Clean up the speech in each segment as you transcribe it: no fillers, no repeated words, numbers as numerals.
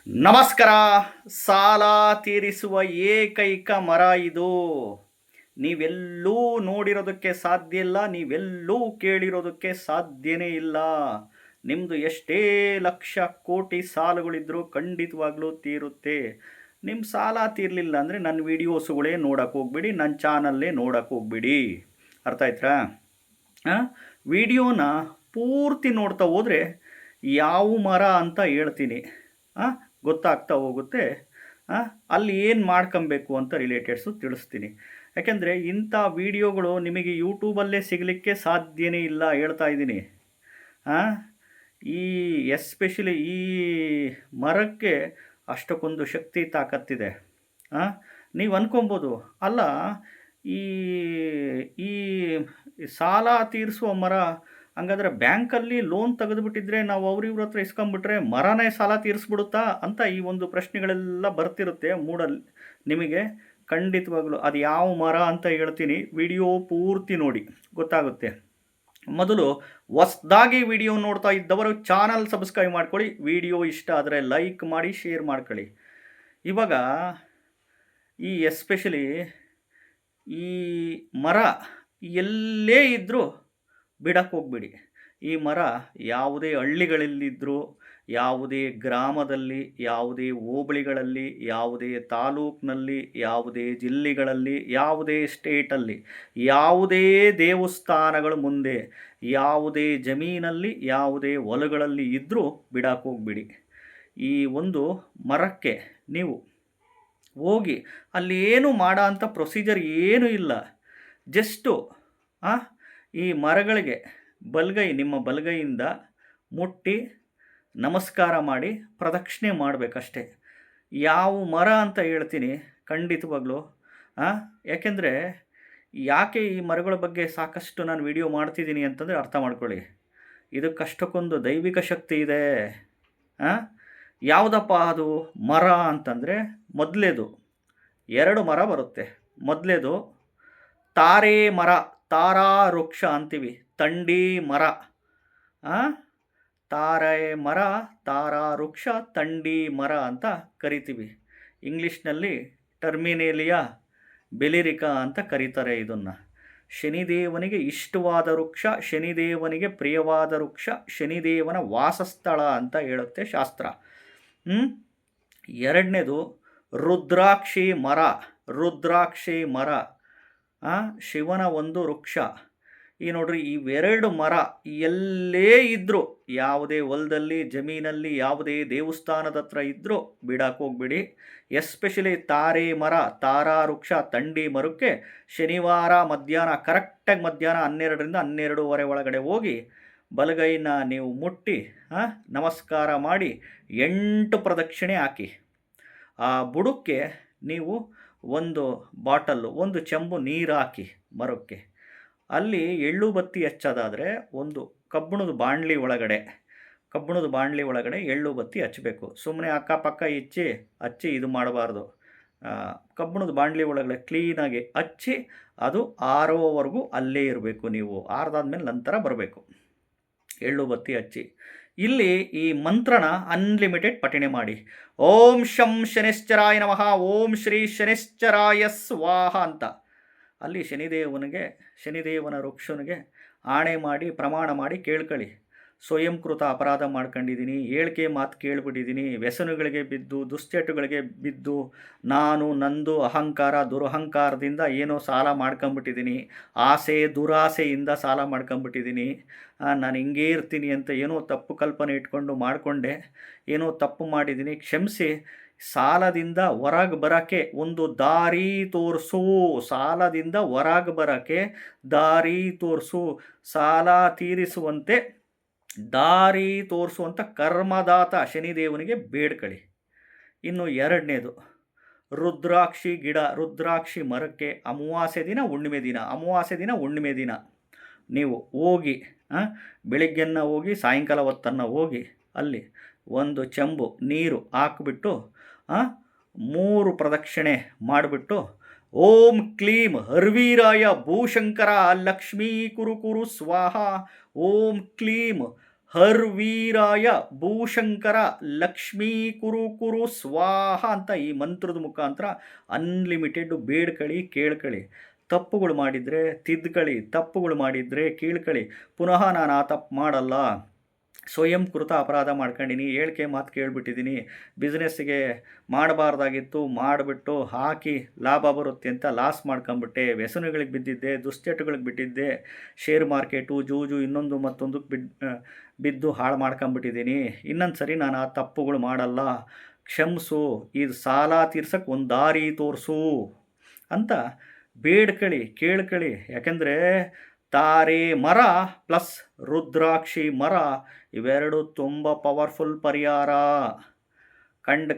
ನಮಸ್ಕಾರ. ಸಾಲ ತೀರಿಸುವ ಏಕೈಕ ಮರ ಇದು. ನೀವೆಲ್ಲೂ ನೋಡಿರೋದಕ್ಕೆ ಸಾಧ್ಯ ಇಲ್ಲ, ನೀವೆಲ್ಲೂ ಕೇಳಿರೋದಕ್ಕೆ ಸಾಧ್ಯನೇ ಇಲ್ಲ. ನಿಮ್ಮದು ಎಷ್ಟೇ ಲಕ್ಷ ಕೋಟಿ ಸಾಲಗಳಿದ್ರೂ ಖಂಡಿತವಾಗ್ಲೂ ತೀರುತ್ತೆ. ನಿಮ್ಮ ಸಾಲ ತೀರಲಿಲ್ಲ ಅಂದರೆ ನನ್ನ ವೀಡಿಯೋಸುಗಳೇ ನೋಡೋಕೆ ಹೋಗ್ಬಿಡಿ, ನನ್ನ ಚಾನಲ್ಲೇ ನೋಡೋಕೆ ಹೋಗ್ಬಿಡಿ. ಅರ್ಥ ಆಯ್ತಾ? ವಿಡಿಯೋನ ಪೂರ್ತಿ ನೋಡ್ತಾ ಹೋದರೆ ಯಾವ ಮರ ಅಂತ ಹೇಳ್ತೀನಿ, ಗೊತ್ತಾಗ್ತಾ ಹೋಗುತ್ತೆ. ಅಲ್ಲಿ ಏನು ಮಾಡ್ಕೊಬೇಕು ಅಂತ ರಿಲೇಟೆಡ್ಸು ತಿಳಿಸ್ತೀನಿ. ಯಾಕೆಂದರೆ ಇಂಥ ವಿಡಿಯೋಗಳು ನಿಮಗೆ ಯೂಟ್ಯೂಬಲ್ಲೇ ಸಿಗಲಿಕ್ಕೆ ಸಾಧ್ಯನೇ ಇಲ್ಲ, ಹೇಳ್ತಾ ಇದ್ದೀನಿ. ಈ ಎಸ್ಪೆಷಲಿ ಈ ಮರಕ್ಕೆ ಅಷ್ಟಕ್ಕೊಂದು ಶಕ್ತಿ ತಾಕತ್ತಿದೆ. ನೀವು ಅಂದ್ಕೊಬೋದು, ಅಲ್ಲ ಈ ಈ ಸಾಲ ತೀರಿಸುವ ಮರ ಹಂಗಾದ್ರೆ ಬ್ಯಾಂಕಲ್ಲಿ ಲೋನ್ ತೆಗೆದುಬಿಟ್ಟಿದ್ರೆ ನಾವು ಇವ್ರ ಹತ್ರ ಇಸ್ಕೊಂಬಿಟ್ರೆ ಮರನೇ ಸಾಲ ತೀರಿಸ್ಬಿಡುತ್ತಾ ಅಂತ ಈ ಒಂದು ಪ್ರಶ್ನೆಗಳೆಲ್ಲ ಬರ್ತಿರುತ್ತೆ ಮೂಡಲ್ಲಿ ನಿಮಗೆ. ಖಂಡಿತವಾಗ್ಲೂ ಅದು ಯಾವ ಮರ ಅಂತ ಹೇಳ್ತೀನಿ, ವಿಡಿಯೋ ಪೂರ್ತಿ ನೋಡಿ ಗೊತ್ತಾಗುತ್ತೆ. ಮೊದಲು ಹೊಸದಾಗಿ ವಿಡಿಯೋ ನೋಡ್ತಾ ಇದ್ದವರು ಚಾನಲ್ ಸಬ್ಸ್ಕ್ರೈಬ್ ಮಾಡ್ಕೊಳ್ಳಿ, ವಿಡಿಯೋ ಇಷ್ಟ ಆದರೆ ಲೈಕ್ ಮಾಡಿ, ಶೇರ್ ಮಾಡ್ಕೊಳ್ಳಿ. ಇವಾಗ ಈ ಎಸ್ಪೆಷಲಿ ಈ ಮರ ಎಲ್ಲೇ ಇದ್ದರೂ ಬಿಡಕ್ಕೆ ಹೋಗ್ಬಿಡಿ. ಈ ಮರ ಯಾವುದೇ ಹಳ್ಳಿಗಳಲ್ಲಿದ್ದರೂ, ಯಾವುದೇ ಗ್ರಾಮದಲ್ಲಿ, ಯಾವುದೇ ಹೋಬಳಿಗಳಲ್ಲಿ, ಯಾವುದೇ ತಾಲೂಕಿನಲ್ಲಿ, ಯಾವುದೇ ಜಿಲ್ಲೆಗಳಲ್ಲಿ, ಯಾವುದೇ ಸ್ಟೇಟಲ್ಲಿ, ಯಾವುದೇ ದೇವಸ್ಥಾನಗಳ ಮುಂದೆ, ಯಾವುದೇ ಜಮೀನಲ್ಲಿ, ಯಾವುದೇ ಹೊಲಗಳಲ್ಲಿ ಇದ್ದರೂ ಬಿಡಕ್ಕೆ ಹೋಗ್ಬಿಡಿ. ಈ ಒಂದು ಮರಕ್ಕೆ ನೀವು ಹೋಗಿ ಅಲ್ಲಿ ಏನು ಮಾಡೋ ಅಂಥ ಪ್ರೊಸೀಜರ್ ಏನೂ ಇಲ್ಲ. ಜಸ್ಟು ಈ ಮರಗಳಿಗೆ ನಿಮ್ಮ ಬಲಗೈಯಿಂದ ಮುಟ್ಟಿ ನಮಸ್ಕಾರ ಮಾಡಿ ಪ್ರದಕ್ಷಿಣೆ ಮಾಡಬೇಕಷ್ಟೆ. ಯಾವ ಮರ ಅಂತ ಹೇಳ್ತೀನಿ ಖಂಡಿತವಾಗ್ಲೂ. ಯಾಕೆಂದರೆ ಯಾಕೆ ಈ ಮರಗಳ ಬಗ್ಗೆ ಸಾಕಷ್ಟು ನಾನು ವಿಡಿಯೋ ಮಾಡ್ತಿದ್ದೀನಿ ಅಂತಂದರೆ ಅರ್ಥ ಮಾಡ್ಕೊಳ್ಳಿ. ಇದಕ್ಕಷ್ಟಕ್ಕೊಂದು ದೈವಿಕ ಶಕ್ತಿ ಇದೆ. ಯಾವುದಪ್ಪ ಅದು ಮರ ಅಂತಂದರೆ, ಮೊದಲೇದು 2 ಮರ ಬರುತ್ತೆ. ಮೊದಲೇದು ತಾರೆ ಮರ, ತಾರಾ ವೃಕ್ಷ ಅಂತೀವಿ, ತಂಡಿ ಮರ. ತಾರೆ ಮರ, ತಾರಾ ವೃಕ್ಷ, ತಂಡಿ ಮರ ಅಂತ ಕರಿತೀವಿ. ಇಂಗ್ಲೀಷ್ನಲ್ಲಿ ಟರ್ಮಿನೇಲಿಯಾ ಬೆಲಿರಿಕಾ ಅಂತ ಕರೀತಾರೆ ಇದನ್ನು. ಶನಿದೇವನಿಗೆ ಇಷ್ಟವಾದ ವೃಕ್ಷ, ಶನಿದೇವನಿಗೆ ಪ್ರಿಯವಾದ ವೃಕ್ಷ, ಶನಿದೇವನ ವಾಸಸ್ಥಳ ಅಂತ ಹೇಳುತ್ತೆ ಶಾಸ್ತ್ರ. ಎರಡನೇದು ರುದ್ರಾಕ್ಷಿ ಮರ. ರುದ್ರಾಕ್ಷಿ ಮರ ಶಿವನ ಒಂದು ವೃಕ್ಷ. ಈ ನೋಡ್ರಿ, ಇವೆರಡು ಮರ ಎಲ್ಲೇ ಇದ್ದರೂ, ಯಾವುದೇ ಹೊಲದಲ್ಲಿ, ಜಮೀನಲ್ಲಿ, ಯಾವುದೇ ದೇವಸ್ಥಾನದ ಹತ್ರ ಇದ್ದರೂ ಬಿಡಕ್ಕೆ ಹೋಗ್ಬಿಡಿ. ಎಸ್ಪೆಷಲಿ ತಾರೆ ಮರ, ತಾರಾ ವೃಕ್ಷ, ತಂಡಿ ಮರಕ್ಕೆ ಶನಿವಾರ ಮಧ್ಯಾಹ್ನ, ಕರೆಕ್ಟಾಗಿ ಮಧ್ಯಾಹ್ನ 12ರಿಂದ 12:30 ಒಳಗಡೆ ಹೋಗಿ ಬಲಗೈನ ನೀವು ಮುಟ್ಟಿ ನಮಸ್ಕಾರ ಮಾಡಿ 8 ಪ್ರದಕ್ಷಿಣೆ ಹಾಕಿ. ಆ ಬುಡಕ್ಕೆ ನೀವು ಒಂದು ಬಾಟಲ್ಲು, ಒಂದು ಚೆಂಬು ನೀರು ಹಾಕಿ ಮರಕ್ಕೆ. ಅಲ್ಲಿ ಎಳ್ಳು ಬತ್ತಿ ಹಚ್ಚೋದಾದರೆ ಒಂದು ಕಬ್ಬಿಣದ ಬಾಣಲಿ ಒಳಗಡೆ ಎಳ್ಳು ಬತ್ತಿ ಹಚ್ಚಬೇಕು. ಸುಮ್ಮನೆ ಅಕ್ಕಪಕ್ಕ ಹಚ್ಚಿ ಇದು ಮಾಡಬಾರ್ದು. ಕಬ್ಬಿಣದ ಬಾಣಲಿ ಒಳಗಡೆ ಕ್ಲೀನಾಗಿ ಹಚ್ಚಿ ಅದು ಆರೋವರೆಗೂ ಅಲ್ಲೇ ಇರಬೇಕು. ನೀವು ಆರ್ದಾದ್ಮೇಲೆ ನಂತರ ಬರಬೇಕು ಎಳ್ಳು ಬತ್ತಿ ಹಚ್ಚಿ. ಇಲ್ಲಿ ಈ ಮಂತ್ರನ ಅನ್ಲಿಮಿಟೆಡ್ ಪಠಣೆ ಮಾಡಿ. ಓಂ ಶಂ ಶನಿಶ್ಚರಾಯ ನಮಃ, ಓಂ ಶ್ರೀ ಶನಿಶ್ಚರಾಯ ಸ್ವಾಹ ಅಂತ ಅಲ್ಲಿ ಶನಿದೇವನ ವೃಕ್ಷನಿಗೆ ಆಣೆ ಮಾಡಿ, ಪ್ರಮಾಣ ಮಾಡಿ ಕೇಳ್ಕೊಳ್ಳಿ. ಸ್ವಯಂಕೃತ ಅಪರಾಧ ಮಾಡ್ಕೊಂಡಿದ್ದೀನಿ, ಹೇಳಿಕೆ ಮಾತು ಕೇಳ್ಬಿಟ್ಟಿದ್ದೀನಿ, ವ್ಯಸನಗಳಿಗೆ ಬಿದ್ದು, ದುಶ್ಚಟಗಳಿಗೆ ಬಿದ್ದು, ನಾನು ನಂದು ಅಹಂಕಾರ ದುರಹಂಕಾರದಿಂದ ಏನೋ ಸಾಲ ಮಾಡ್ಕೊಂಬಿಟ್ಟಿದ್ದೀನಿ, ಆಸೆ ದುರಾಸೆಯಿಂದ ಸಾಲ ಮಾಡ್ಕೊಂಬಿಟ್ಟಿದ್ದೀನಿ, ನಾನು ಹಿಂಗೇ ಇರ್ತೀನಿ ಅಂತ ಏನೋ ತಪ್ಪು ಕಲ್ಪನೆ ಇಟ್ಕೊಂಡು ಮಾಡಿಕೊಂಡೆ, ಏನೋ ತಪ್ಪು ಮಾಡಿದ್ದೀನಿ, ಕ್ಷಮಿಸಿ. ಸಾಲದಿಂದ ಹೊರಗೆ ಬರೋಕ್ಕೆ ಒಂದು ದಾರಿ ತೋರಿಸು. ಸಾಲದಿಂದ ಹೊರಗೆ ಬರೋಕ್ಕೆ ದಾರಿ ತೋರಿಸು. ಸಾಲ ತೀರಿಸುವಂತೆ ದಾರಿ ತೋರಿಸುವಂಥ ಕರ್ಮದಾತ ಶನಿದೇವನಿಗೆ ಬೇಡ್ಕೊಳ್ಳಿ. ಇನ್ನು ಎರಡನೇದು ರುದ್ರಾಕ್ಷಿ ಗಿಡ, ರುದ್ರಾಕ್ಷಿ ಮರಕ್ಕೆ ಅಮಾವಾಸ್ಯೆ ದಿನ ಹುಣ್ಣಿಮೆ ದಿನ ನೀವು ಹೋಗಿ, ಬೆಳಿಗ್ಗೆನ್ನ ಹೋಗಿ ಸಾಯಂಕಾಲ ಹೊತ್ತನ್ನು ಹೋಗಿ ಅಲ್ಲಿ ಒಂದು ಚೆಂಬು ನೀರು ಹಾಕಿಬಿಟ್ಟು 3 ಪ್ರದಕ್ಷಿಣೆ ಮಾಡಿಬಿಟ್ಟು ಓಂ ಕ್ಲೀಂ ಹರ್ವೀರಾಯ ಭೂಶಂಕರ ಲಕ್ಷ್ಮೀ ಕುರು ಕುರು ಸ್ವಾಹ, ಓಂ ಕ್ಲೀಂ ಹರ್ವೀರಾಯ ಭೂಶಂಕರ ಲಕ್ಷ್ಮೀ ಕುರು ಕುರು ಸ್ವಾಹ ಅಂತ ಈ ಮಂತ್ರದ ಮುಖಾಂತರ ಅನ್ಲಿಮಿಟೆಡ್ ಬೇಡ್ಕಳಿ ಕೇಳ್ಕಳಿ. ತಪ್ಪುಗಳು ಮಾಡಿದರೆ ತಿದ್ದುಕಳಿ, ತಪ್ಪುಗಳು ಮಾಡಿದರೆ ಕೀಳ್ಕಳಿ. ಪುನಃ ನಾನು ಆ ತಪ್ಪು ಮಾಡಲ್ಲ, ಸ್ವಯಂ ಕೃತ ಅಪರಾಧ ಮಾಡ್ಕೊಂಡಿನಿ, ಹೇಳಿಕೆ ಮಾತು ಕೇಳಿಬಿಟ್ಟಿದ್ದೀನಿ, ಬಿಸ್ನೆಸ್ಸಿಗೆ ಮಾಡಬಾರ್ದಾಗಿತ್ತು ಮಾಡಿಬಿಟ್ಟು ಹಾಕಿ ಲಾಭ ಬರುತ್ತೆ ಅಂತ ಲಾಸ್ ಮಾಡ್ಕೊಂಬಿಟ್ಟೆ, ವ್ಯಸನಗಳಿಗೆ ಬಿದ್ದಿದ್ದೆ, ದುಶ್ಚಟಗಳಿಗೆ ಬಿಟ್ಟಿದ್ದೆ, ಶೇರ್ ಮಾರ್ಕೆಟು ಜೂಜು ಇನ್ನೊಂದು ಮತ್ತೊಂದಕ್ಕೆ ಬಿದ್ದು ಹಾಳು ಮಾಡ್ಕೊಂಬಿಟ್ಟಿದ್ದೀನಿ. ಇನ್ನೊಂದು ಸರಿ ನಾನು ಆ ತಪ್ಪುಗಳು ಮಾಡಲ್ಲ, ಕ್ಷಮಿಸು, ಇದು ಸಾಲ ತೀರ್ಸಕ್ಕೆ ಒಂದು ದಾರಿ ತೋರಿಸು ಅಂತ ಬೇಡ್ಕಳಿ ಕೇಳ್ಕಳಿ. ಯಾಕೆಂದರೆ ತಾರೆ ಮರ ಪ್ಲಸ್ ರುದ್ರಾಕ್ಷಿ ಮರ ಇವೆರಡು ತುಂಬ ಪವರ್ಫುಲ್ ಪರಿಹಾರ. ಕಂಡು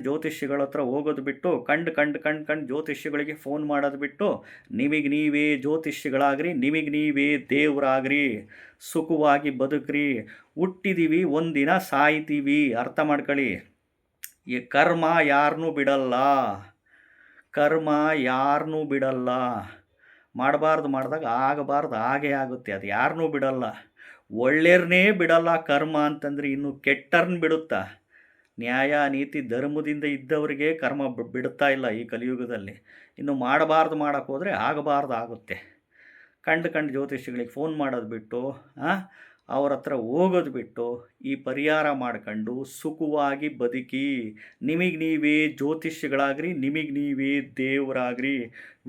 ಜ್ಯೋತಿಷಿಗಳ ಹತ್ರ ಹೋಗೋದು ಬಿಟ್ಟು, ಕಂಡು ಜ್ಯೋತಿಷಿಗಳಿಗೆ ಫೋನ್ ಮಾಡೋದು ಬಿಟ್ಟು, ನಿಮಗೆ ನೀವೇ ಜ್ಯೋತಿಷಿಗಳಾಗ್ರಿ, ನಿಮಗೆ ನೀವೇ ದೇವರಾಗ್ರಿ, ಸುಖವಾಗಿ ಬದುಕ್ರಿ. ಹುಟ್ಟಿದ್ದೀವಿ, ಒಂದಿನ ಸಾಯ್ತೀವಿ, ಅರ್ಥ ಮಾಡ್ಕೊಳ್ಳಿ. ಈ ಕರ್ಮ ಯಾರನ್ನೂ ಬಿಡಲ್ಲ, ಕರ್ಮ ಯಾರನ್ನೂ ಬಿಡಲ್ಲ. ಮಾಡಬಾರ್ದು ಮಾಡಿದಾಗ ಆಗಬಾರ್ದು ಹಾಗೇ ಆಗುತ್ತೆ, ಅದು ಯಾರನ್ನೂ ಬಿಡಲ್ಲ. ಒಳ್ಳೆಯವ್ರನ್ನೇ ಬಿಡಲ್ಲ ಕರ್ಮ ಅಂತಂದರೆ ಇನ್ನು ಕೆಟ್ಟರ್ನ ಬಿಡುತ್ತಾ? ನ್ಯಾಯ ನೀತಿ ಧರ್ಮದಿಂದ ಇದ್ದವರಿಗೆ ಕರ್ಮ ಬಿಡುತ್ತಾ ಇಲ್ಲ ಈ ಕಲಿಯುಗದಲ್ಲಿ. ಇನ್ನು ಮಾಡಬಾರ್ದು ಮಾಡೋಕ್ಕೆ ಹೋದರೆ ಆಗಬಾರ್ದು ಆಗುತ್ತೆ. ಕಂಡು ಜ್ಯೋತಿಷಿಗಳಿಗೆ ಫೋನ್ ಮಾಡೋದು ಬಿಟ್ಟು, ಅವ್ರ ಹತ್ರ ಹೋಗೋದು ಬಿಟ್ಟು ಈ ಪರಿಹಾರ ಮಾಡ್ಕೊಂಡು ಸುಖವಾಗಿ ಬದುಕಿ. ನಿಮಗೆ ನೀವೇ ಜ್ಯೋತಿಷಿಗಳಾಗ್ರಿ, ನಿಮಗೆ ನೀವೇ ದೇವರಾಗ್ರಿ.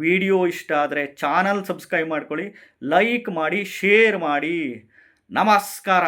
ವಿಡಿಯೋ ಇಷ್ಟ ಆದರೆ ಚಾನಲ್ ಸಬ್ಸ್ಕ್ರೈಬ್ ಮಾಡ್ಕೊಳ್ಳಿ, ಲೈಕ್ ಮಾಡಿ, ಶೇರ್ ಮಾಡಿ. ನಮಸ್ಕಾರ.